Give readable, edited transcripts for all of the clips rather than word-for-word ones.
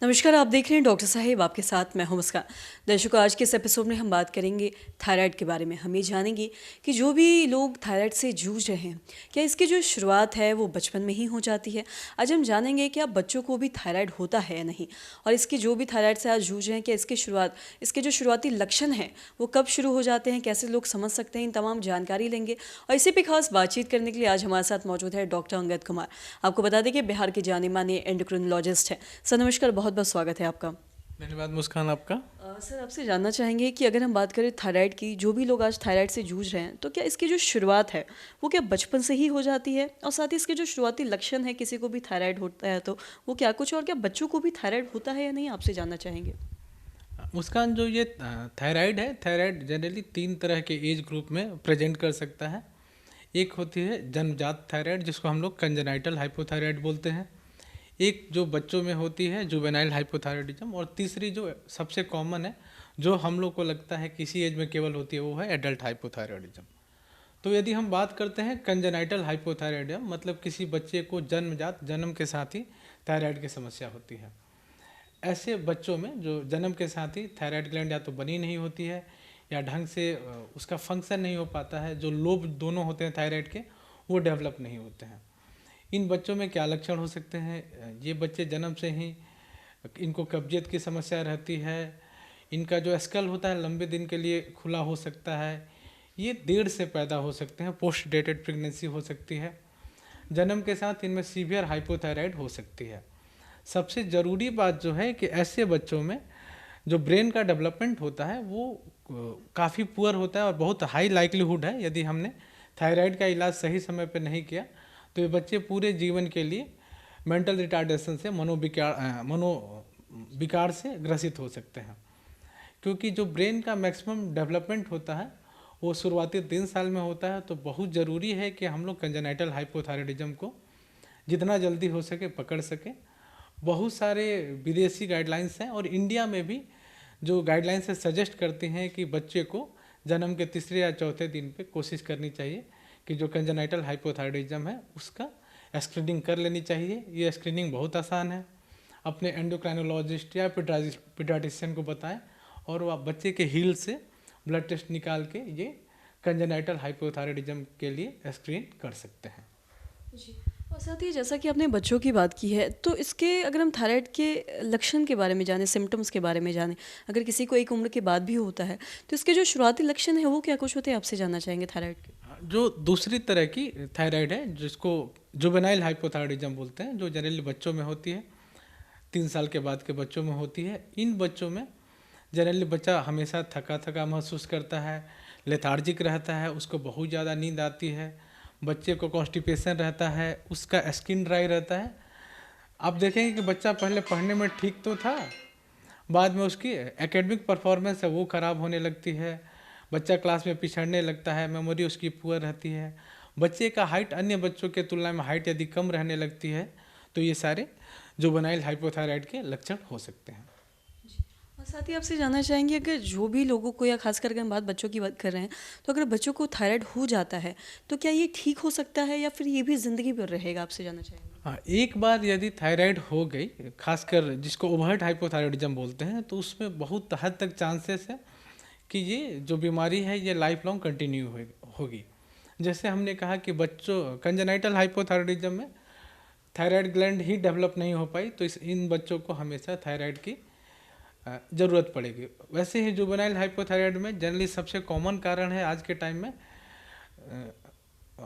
नमस्कार, आप देख रहे हैं डॉक्टर साहेब, आपके साथ मैं हूं मुस्कान। दर्शकों, आज के इस एपिसोड में हम बात करेंगे थायराइड के बारे में। हम ये जानेंगे कि जो भी लोग थायराइड से जूझ रहे हैं, क्या इसकी जो शुरुआत है वो बचपन में ही हो जाती है। आज हम जानेंगे कि आप बच्चों को भी थायराइड होता है या नहीं, और इसकी जो भी थायराइड से आज जूझ रहे हैं, क्या इसके जो शुरुआती लक्षण हैं वो कब शुरू हो जाते हैं, कैसे लोग समझ सकते हैं, इन तमाम जानकारी लेंगे। और इसी पर खास बातचीत करने के लिए आज हमारे साथ मौजूद है डॉक्टर अंगद कुमार। आपको बता दें कि बिहार के जाने माने एंडोक्रिनोलॉजिस्ट हैं। सर नमस्कार, बहुत बहुत स्वागत है आपका। धन्यवाद मुस्कान आपका। सर, आपसे जानना चाहेंगे कि अगर हम बात करें थायराइड की, जो भी लोग आज थायराइड से जूझ रहे हैं, तो क्या इसकी जो शुरुआत है वो क्या बचपन से ही हो जाती है, और साथ ही इसके जो शुरुआती लक्षण है, किसी को भी थायराइड होता है तो वो क्या कुछ, और क्या बच्चों को भी थायराइड होता है या नहीं, आपसे जानना चाहेंगे। मुस्कान, जो ये थायराइड है, थायराइड जनरली 3 तरह के एज ग्रुप में प्रेजेंट कर सकता है। एक होती है जन्मजात थायराइड, जिसको हम लोग कंजेनाइटल हाइपोथायराइड बोलते हैं। एक जो बच्चों में होती है जुवेनाइल हाइपोथायराइडिज्म, और तीसरी जो सबसे कॉमन है, जो हम लोग को लगता है किसी एज में केवल होती है, वो है एडल्ट हाइपोथायराइडिज्म। तो यदि हम बात करते हैं कंजेनाइटल हाइपोथायराइडिज्म, मतलब किसी बच्चे को जन्म के साथ ही थायराइड की समस्या होती है। ऐसे बच्चों में जो जन्म के साथ ही थायराइड ग्लैंड या तो बनी नहीं होती है, या ढंग से उसका फंक्शन नहीं हो पाता है, जो लोब दोनों होते हैं थायराइड के, वो डेवलप नहीं होते हैं। इन बच्चों में क्या लक्षण हो सकते हैं? ये बच्चे जन्म से ही इनको कब्जियत की समस्या रहती है। इनका जो स्कल होता है लंबे दिन के लिए खुला हो सकता है। ये देर से पैदा हो सकते हैं, पोस्ट डेटेड प्रेगनेंसी हो सकती है। जन्म के साथ इनमें सीवियर हाइपोथायराइड हो सकती है। सबसे ज़रूरी बात जो है कि ऐसे बच्चों में जो ब्रेन का डेवलपमेंट होता है वो काफ़ी पुअर होता है, और बहुत हाई लाइक्लीहुड है, यदि हमने थायराइड का इलाज सही समय पर नहीं किया तो ये बच्चे पूरे जीवन के लिए मेंटल रिटार्डेशन से मनोविकार से ग्रसित हो सकते हैं। क्योंकि जो ब्रेन का मैक्सिमम डेवलपमेंट होता है वो शुरुआती 3 साल में होता है। तो बहुत ज़रूरी है कि हम लोग कंजेनाइटल हाइपोथायराइडिज्म को जितना जल्दी हो सके पकड़ सके। बहुत सारे विदेशी गाइडलाइंस हैं, और इंडिया में भी जो गाइडलाइंस है सजेस्ट करती हैं कि बच्चे को जन्म के तीसरे या चौथे दिन पे कोशिश करनी चाहिए कि जो कंजेनाइटल हाइपोथायराइडिज्म है उसका स्क्रीनिंग कर लेनी चाहिए। ये स्क्रीनिंग बहुत आसान है, अपने एंडोक्राइनोलॉजिस्ट या पीडियाट्रिशियन को बताएं, और वह बच्चे के हील से ब्लड टेस्ट निकाल के ये कंजेनाइटल हाइपोथायराइडिज्म के लिए स्क्रीन कर सकते हैं जी। और साथ ही जैसा कि आपने बच्चों की बात की है, तो इसके अगर हम थायराइड के लक्षण के बारे में जानें, सिम्टम्स के बारे में जानें, अगर किसी को एक उम्र के बाद भी होता है तो इसके जो शुरुआती लक्षण है वो क्या कुछ होते हैं, आपसे जानना चाहेंगे थायराइड के। जो दूसरी तरह की थायराइड है, जिसको जुवेनाइल हाइपोथायराइडिज्म बोलते हैं, जो जनरली बच्चों में होती है, 3 साल के बाद के बच्चों में होती है। इन बच्चों में जनरली बच्चा हमेशा थका थका महसूस करता है, लेथार्जिक रहता है, उसको बहुत ज़्यादा नींद आती है, बच्चे को कॉन्स्टिपेशन रहता है, उसका स्किन ड्राई रहता है। आप देखेंगे कि बच्चा पहले पढ़ने में ठीक तो था, बाद में उसकी एकेडमिक परफॉर्मेंस है वो ख़राब होने लगती है, बच्चा क्लास में पिछड़ने लगता है, मेमोरी उसकी पुअर रहती है, बच्चे का हाइट अन्य बच्चों के तुलना में हाइट यदि कम रहने लगती है, तो ये सारे जुवेनाइल हाइपोथायराइड के लक्षण हो सकते हैं। और साथ ही आपसे जानना चाहेंगे, अगर जो भी लोगों को, या खास करके हम बच्चों की बात कर रहे हैं, तो अगर बच्चों को थायराइड हो जाता है तो क्या ये ठीक हो सकता है, या फिर ये भी ज़िंदगी भर रहेगा, आपसे जानना चाहेंगे। हाँ, एक बार यदि थायराइड हो गई, खासकर जिसको ओवरट हाइपोथायराइडिज्म बोलते हैं, तो उसमें बहुत हद तक चांसेस है कि ये जो बीमारी है ये लाइफ लॉन्ग कंटिन्यू होगी। जैसे हमने कहा कि बच्चों कंजेनाइटल हाइपोथायराइडिज्म में थायराइड ग्लैंड ही डेवलप नहीं हो पाई, तो इन बच्चों को हमेशा थायराइड की ज़रूरत पड़ेगी। वैसे ही जुवेनाइल हाइपोथायराइड में जनरली सबसे कॉमन कारण है आज के टाइम में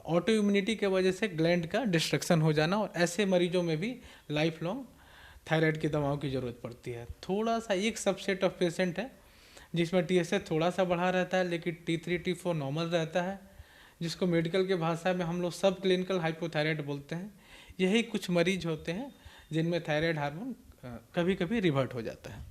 ऑटो इम्यूनिटी के वजह से ग्लैंड का डिस्ट्रक्शन हो जाना, और ऐसे मरीजों में भी लाइफ लॉन्ग थायराइड की दवाओं की ज़रूरत पड़ती है। थोड़ा सा एक सबसेट ऑफ पेशेंट है जिसमें TSH थोड़ा सा बढ़ा रहता है, लेकिन T3 T4 नॉर्मल रहता है, जिसको मेडिकल के भाषा में हम लोग सब क्लिनिकल हाइपोथायराइड बोलते हैं। यही कुछ मरीज होते हैं जिनमें थायराइड हार्मोन कभी कभी रिवर्ट हो जाता है।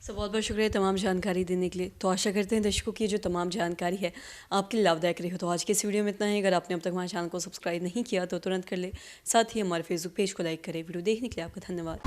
सर, बहुत बहुत शुक्रिया तमाम जानकारी देने के लिए। तो आशा करते हैं दर्शकों की जो तमाम जानकारी है आपके लिए लाभदायक रही हो। तो आज के इस वीडियो में इतना ही। अगर आपने अब तक हमारे चैनल को सब्सक्राइब नहीं किया तो तुरंत कर ले, साथ ही हमारे फेसबुक पेज को लाइक करें। वीडियो देखने के लिए आपका धन्यवाद।